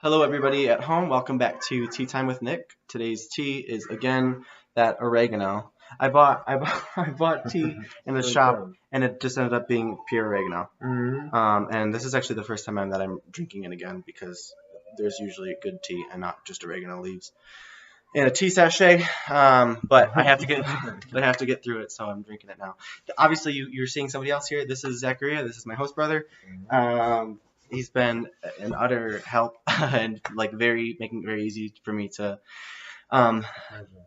Hello, everybody at home. Welcome back to Tea Time with Nick. Today's tea is again that oregano. I bought tea in the shop, and it just ended up being pure oregano. And this is actually the first time that I'm drinking it again because there's usually good tea and not just oregano leaves in a tea sachet. But I have to get through it, so I'm drinking it now. Obviously, you're seeing somebody else here. This is Zakaria. This is my host brother. He's been an utter help and making it very easy for me to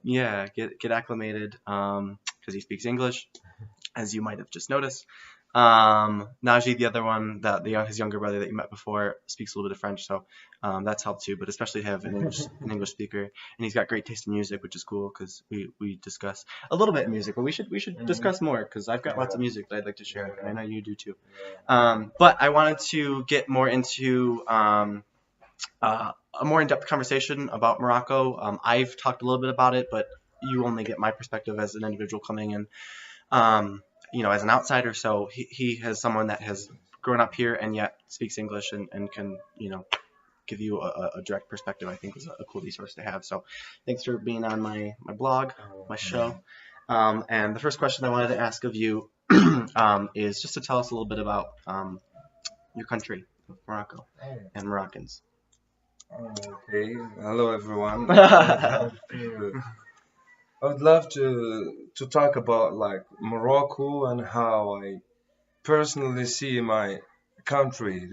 get acclimated because he speaks English, as you might have just noticed. Najee, the other one, his younger brother that you met before, speaks a little bit of French, so that's helped too. But especially to have an English speaker, and he's got great taste in music, which is cool because we discuss a little bit of music, but we should discuss more because I've got lots of music that I'd like to share, and I know you do too. But I wanted to get more into a more in-depth conversation about Morocco. I've talked a little bit about it, but you only get my perspective as an individual coming in. As an outsider, so he has someone that has grown up here and yet speaks English and can, give you a direct perspective. I think is a cool resource to have. So thanks for being on my blog, my show. And the first question I wanted to ask of you is just to tell us a little bit about your country, Morocco, and Moroccans. Okay, hello everyone. I would love to talk about Morocco and how I personally see my country.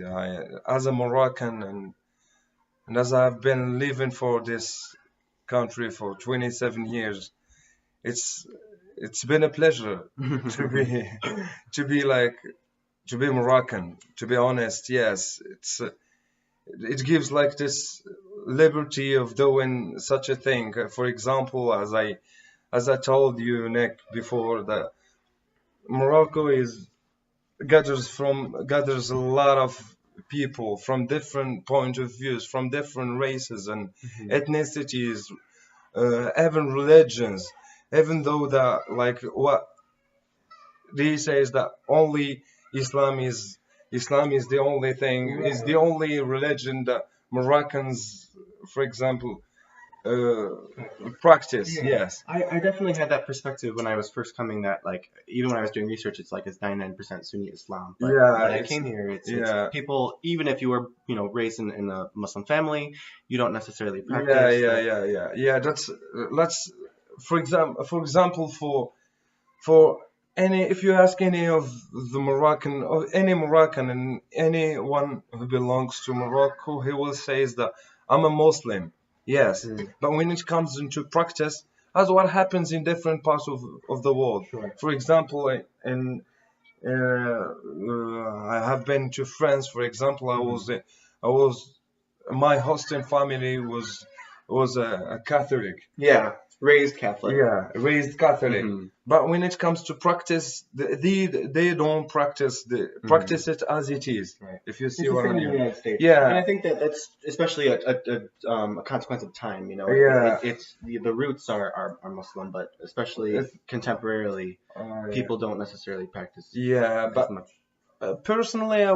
As a Moroccan and as I've been living for this country for 27 years, it's been a pleasure to be to be Moroccan. To be honest, yes, it gives this liberty of doing such a thing. For example, as I told you, Nick, before, that Morocco gathers a lot of people from different point of views, from different races and ethnicities, even religions. Even though that what they say is that only Islam is the only thing, is the only religion that Moroccans, for example, practice. Yeah. Yes. I definitely had that perspective when I was first coming. That even when I was doing research, it's 99% Sunni Islam. But Yeah, when I came here, it's people. Even if you were raised in a Muslim family, you don't necessarily practice. Yeah. Let's for example for any, if you ask any of the Moroccan, or any Moroccan and anyone who belongs to Morocco, he will say is that I'm a Muslim. Yes, but when it comes into practice, that's what happens in different parts of the world. Sure. For example, I have been to France. For example, I was my hosting family was a Catholic. Yeah, raised Catholic. Yeah, raised Catholic. But when it comes to practice, they don't practice it as it is. Right. If you see It's the what I same in the mean. United States. Yeah. And I think that's especially a consequence of time. Yeah. It's the roots are Muslim, but especially contemporarily, people don't necessarily practice. Yeah, but much. Personally,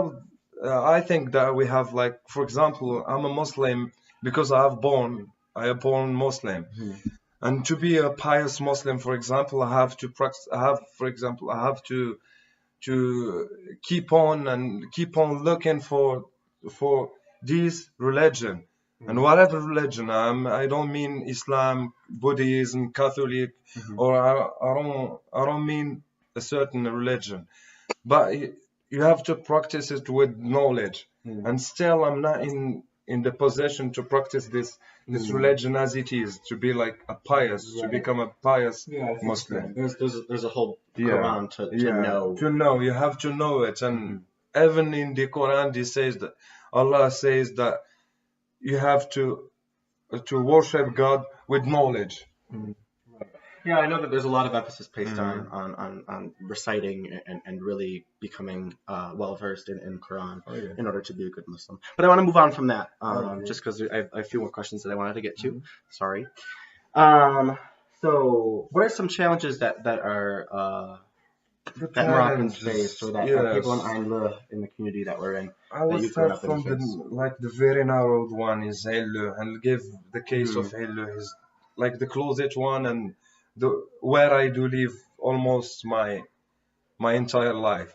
I think that we have, for example, I'm a Muslim because I am born Muslim. And to be a pious Muslim, for example, I have to practice. I have to keep on looking for this religion, and whatever religion. I don't mean Islam, Buddhism, Catholic, or I don't mean a certain religion, but you have to practice it with knowledge. And still, I'm not in the position to practice this religion as it is, to be to become a pious Muslim. There's a whole Quran to know. To know, you have to know it, and even in the Quran, Allah says that you have to worship God with knowledge. Yeah, I know that there's a lot of emphasis placed on reciting and really becoming well versed in Quran in order to be a good Muslim. But I want to move on from that, just because I have a few more questions that I wanted to get to. Sorry. So, what are some challenges that are The that Moroccans face, or challenges, that people in yes. Ain Leuh in the community that we're in, I that will you've grown start up in from the face? like the very narrowed one is Ain Leuh, and give the case Hmm. of Ain Leuh is like the closest one, and the where I do live almost my entire life.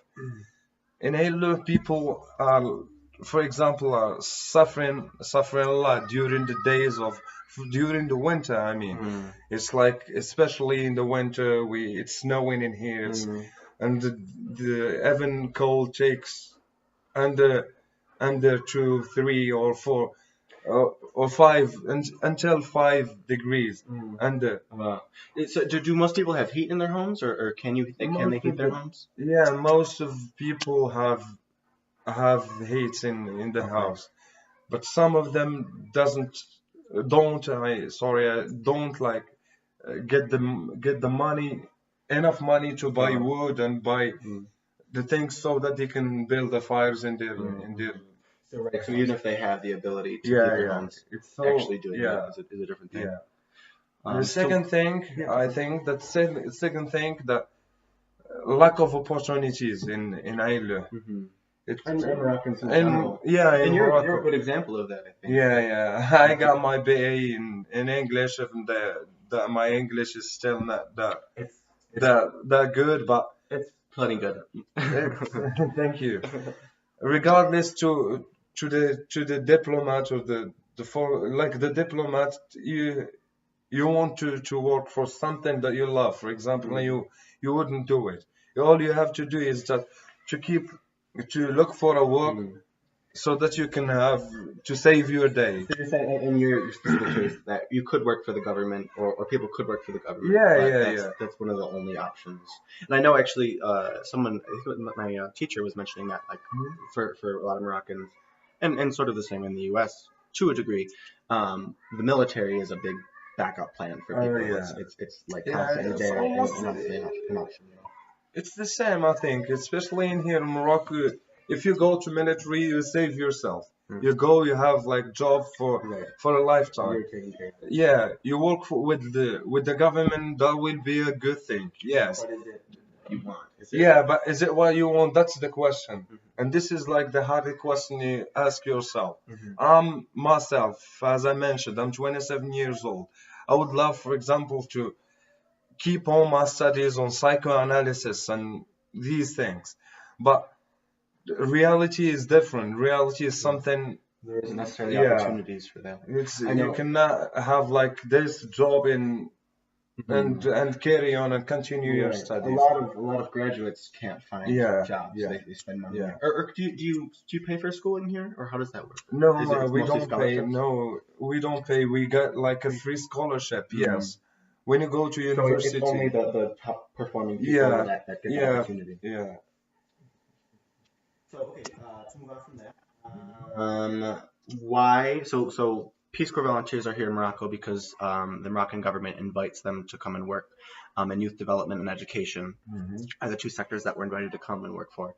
In Ain Leuh, people are, for example, are suffering a lot during the days of during the winter. I mean, Hmm. it's like especially in the winter, it's snowing in here, Hmm. and the even cold takes under under 2, 3, or 4 or 5 and until 5 degrees Hmm. under. Wow. So do most people have heat in their homes, or can they Most heat of their the homes? Yeah, most of people have heats in the Okay. house, but some of them don't I sorry I don't like get the money enough money to buy Uh, wood and buy mm, the things so that they can build the fires in their mm. So right. So even house. if they have the ability to heat Yeah, their yeah. homes, It's so actually doing it yeah, is a different thing. yeah. The So second thing, yeah. I think that second thing, that lack of opportunities in Ireland. Hmm. It And Moroccans in and general, yeah, in and you're a Morocco. good example of that, I think. Yeah, Like, yeah. I got my BA in English, and my English is still not it's it's that good, but it's plenty good. it's thank you. Regardless to the diplomat or the for like the diplomat, you want to work for something that you love. For example, and Mm. you wouldn't do it. All you have to do is just to keep to look for a work Mm. so that you can have to save your day. So you're saying in your specific case that you could work for the government, or people could work for the government, Yeah, but yeah, that's yeah. that's one of the only options. And I know actually, someone, I think it was my teacher was mentioning that, like, for a lot of Moroccans, and sort of the same in the U.S. to a degree, the military is a big backup plan for Oh people. yeah. It's like Yeah, constantly it's there, almost and obviously an option. it's the same, I think, especially in here in Morocco. If you go to military, you save yourself. Mm. You go, you have like job Right. for a lifetime. You're taking care of it. Yeah, you work with the government. That will be a good thing. Yes. What is it you want? Is it? Yeah, but is it what you want? That's the question. Mhm. And this is like the hardest question you ask yourself. Mhm. I'm myself, as I mentioned, I'm 27 years old. I would love, for example, to keep all my studies on psychoanalysis and these things. But reality is different. Reality is something, There isn't necessarily yeah. opportunities for that. It's I you know. cannot have like this job in Mhm. and carry on and continue your Right. studies. A lot of graduates can't find Yeah, jobs. yeah, They spend money yeah. there. Or do you pay for school in here, or how does that work? No, Is it it's we mostly don't pay. scholarships? No, we don't pay. We get like a free scholarship. Mm. Yes, when you go to So it's only university. the top performing people Yeah, that get the yeah, opportunity. yeah. So okay, to move on from that, why? So Peace Corps volunteers are here in Morocco because the Moroccan government invites them to come and work in youth development and education Hmm. are the two sectors that we're invited to come and work for.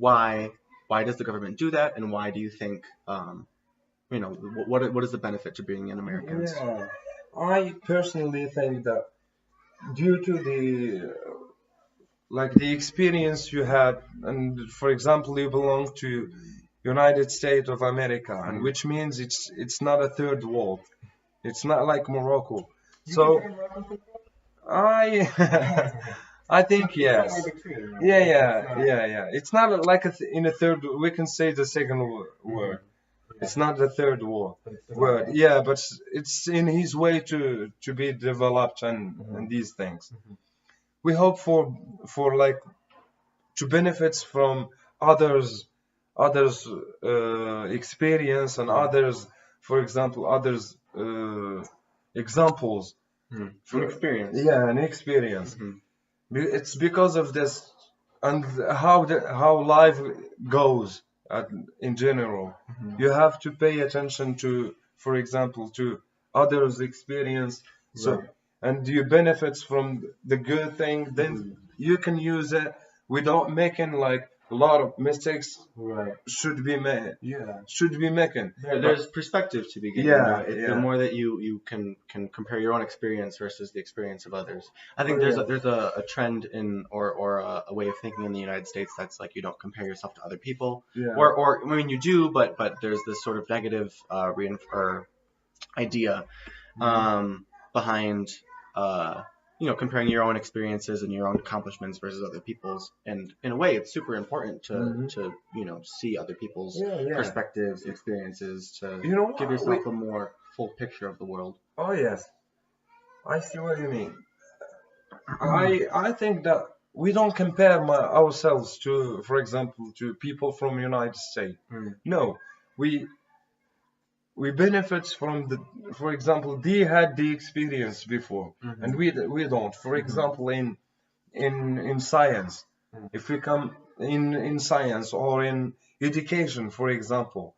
Why? Why does the government do that, and why do you think? What is the benefit to being an Americans? Yeah, I personally think that due to the experience you had, and for example, you belong to United States of America, and Mm. which means it's not a third world. It's not like Morocco. You So consider Morocco I I think it's yes. somewhere between, right? Yeah, It's yeah, not. yeah, yeah. It's not like in a third. We can say the second word. Yeah, It's not the third but it's still word. not. Yeah, but it's in his way to be developed and Mhm. these things. Mhm. We hope for like to benefits from others experience and Mhm. others, for example, others examples. Mhm. An For, experience. yeah, an experience. Mhm. It's because of this and how life goes in general. Mhm. You have to pay attention to, for example, to others' experience. So, Right. and you benefits from the good thing, then Mhm. you can use it without making like a lot of mistakes Right. should be made. Yeah. Should be making. There's perspective to be gained. Yeah, The yeah. more that you can compare your own experience versus the experience of others. I think Oh, there's yeah. a trend in or a way of thinking in the United States that's like you don't compare yourself to other people, Yeah. or I mean you do, but there's this sort of negative or idea behind comparing your own experiences and your own accomplishments versus other people's. And in a way, it's super important to see other people's Yeah, yeah. perspectives, experiences, to You know give what? yourself a more full picture of the world. Oh yes, I see what you mean. I think that we don't compare ourselves to, for example, to people from United States. No, we we benefit from the, for example, they had the experience before, and we don't. For example, in science, if we come in science or in education, for example,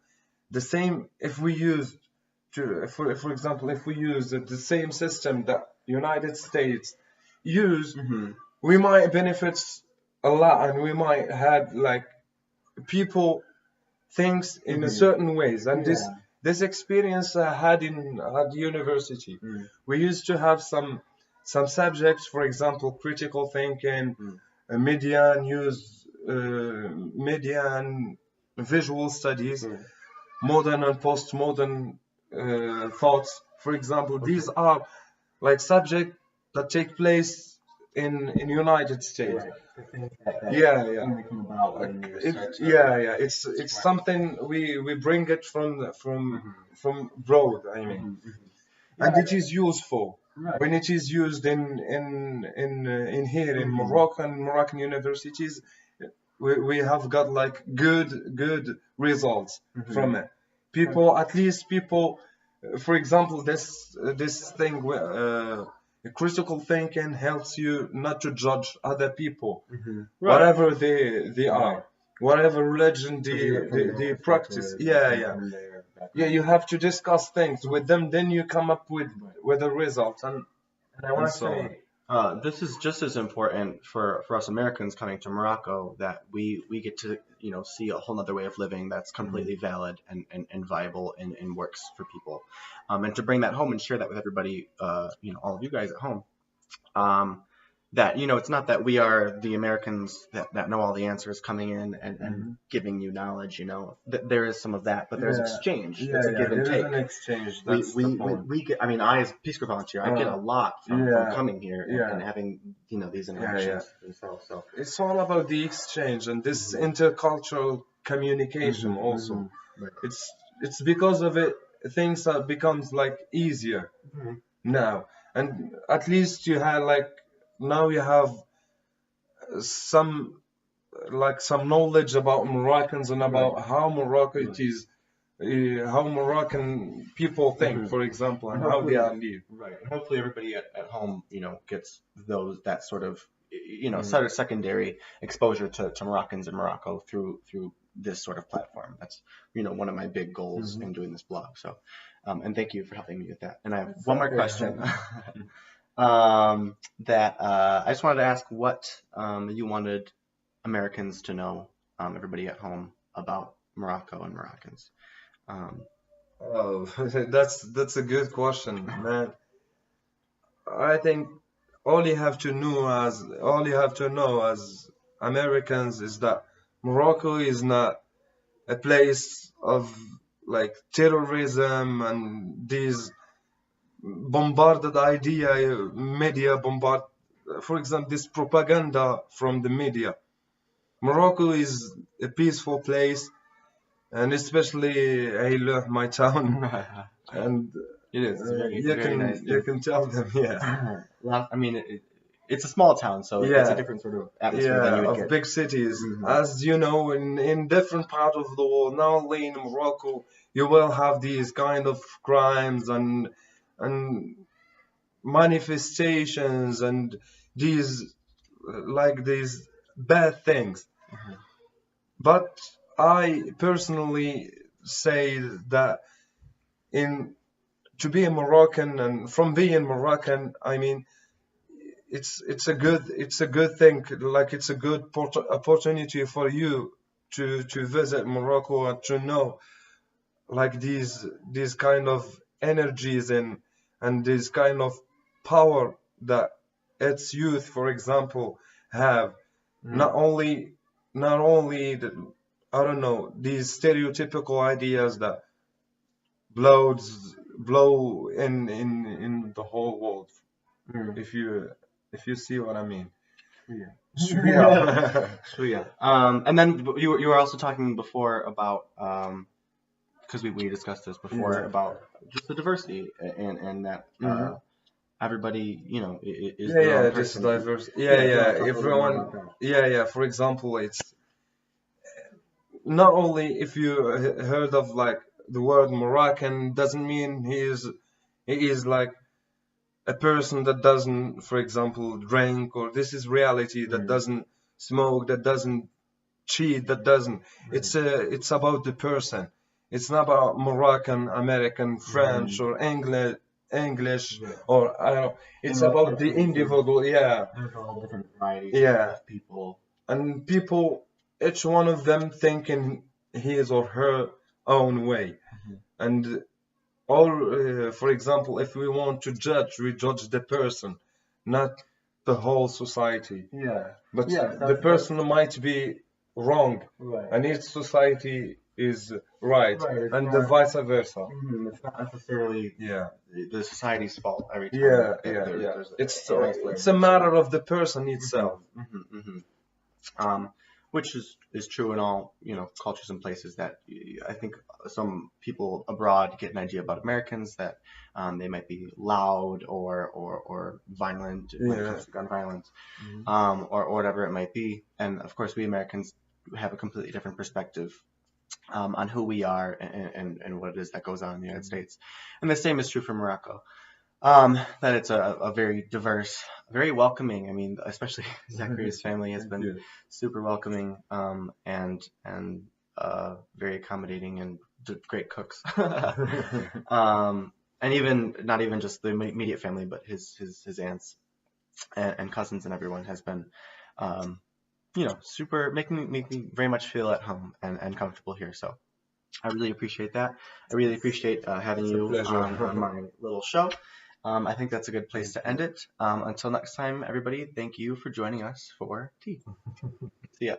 the same if we use for example, if we use the same system that United States use, we might benefit a lot, and we might have like people things in a certain ways. And this experience I had at university. We used to have some subjects, for example, critical thinking, media news, media and visual studies, modern and postmodern thoughts. For example, these are like subjects that take place in United States. Yeah, yeah. Yeah. It's something we bring it from abroad. I mean, and it is useful when it is used in here in Moroccan universities. We have got like good results from it. People, at least people, for example, this thing. Critical thinking helps you not to judge other people, whatever they are, whatever religion they practice. Yeah. You have to discuss things with them, then you come up with a result. And I want to say, this is just as important for us Americans coming to Morocco, that we get to see a whole other way of living that's completely valid and viable and works for people, and to bring that home and share that with everybody, all of you guys at home. That it's not that we are the Americans that know all the answers coming in and giving you knowledge. There is some of that, but there's exchange. It's a give and take. An exchange. We get. I mean, I as a Peace Corps volunteer, I get a lot from coming here and having these interactions themselves. So it's all about the exchange and this intercultural communication. Also, it's because of it things that becomes like easier now. And at least you had like now you have some knowledge about Moroccans and about how Morocco it is, how Moroccan people think, for example, and how they are live. Right. And hopefully everybody at home, gets that sort of, sort of secondary exposure to Moroccans in Morocco through this sort of platform. That's, one of my big goals in doing this blog. So, and thank you for helping me with that. And I have one more question. That I just wanted to ask what you wanted Americans to know, everybody at home, about Morocco and Moroccans. Oh, that's a good question, man. I think all you have to know as Americans is that Morocco is not a place of like terrorism and these bombarded media bombard. For example, this propaganda from the media. Morocco is a peaceful place, and especially Ain Leuh, my town, and It is. It's very nice. You can tell them, yeah. I mean, it's a small town, so it's a different sort of atmosphere than you would get. Big cities. As you know, in different parts of the world, not only in Morocco, you will have these kind of crimes and manifestations and these bad things. But I personally say that to be a Moroccan, and from being Moroccan, I mean, it's a good thing. Like it's a good opportunity for you to visit Morocco and to know like these kind of energies and this kind of power that its youth, for example, have. Not only the, I don't know, these stereotypical ideas that blow in the whole world. Mm. If you see what I mean. Yeah. Yeah. So yeah. And then you were also talking before about because we discussed this before Yeah. about just the diversity and that Mhm. everybody is Yeah, their own yeah, this person. diverse. Yeah, Yeah. If you yeah. want to talk a little bit more Everyone. about that. Yeah, yeah. For example, it's not only if you heard of like the word Moroccan doesn't mean he is like a person that doesn't, for example, drink, or this is reality, that Mm. doesn't smoke, that doesn't cheat, that doesn't. It's about the person. It's not about Moroccan, American, French, or English, Yeah. or I don't know. It's In most about the countries, individual. Yeah, there's all different varieties yeah. of people. And people, each one of them thinking his or her own way. Mhm. And all, for example, if we want to judge, we judge the person, not the whole society. Yeah. But Yeah. the person might be wrong, Right. and each society is right, Right. It's and the not. vice versa. It's not necessarily Yeah, the society's fault every time yeah, that yeah, there's yeah. there's It's an isolated it's a matter of the person itself. Which is true in all cultures and places. That I think some people abroad get an idea about Americans that they might be loud or violent when it Yeah. comes to gun violence, Mhm. or whatever it might be. And of course, we Americans have a completely different perspective on who we are and what it is that goes on in the United States. And the same is true for Morocco. That it's a very diverse, very welcoming. I mean, especially Zacharia's family has been Yeah. super welcoming, and very accommodating and great cooks. And even not even just the immediate family, but his aunts and cousins and everyone has been, super making me very much feel at home and comfortable here. So I really appreciate that. I really appreciate having It's a you pleasure. on my little show. I think that's a good place to end it. Until next time, everybody, thank you for joining us for tea. See ya.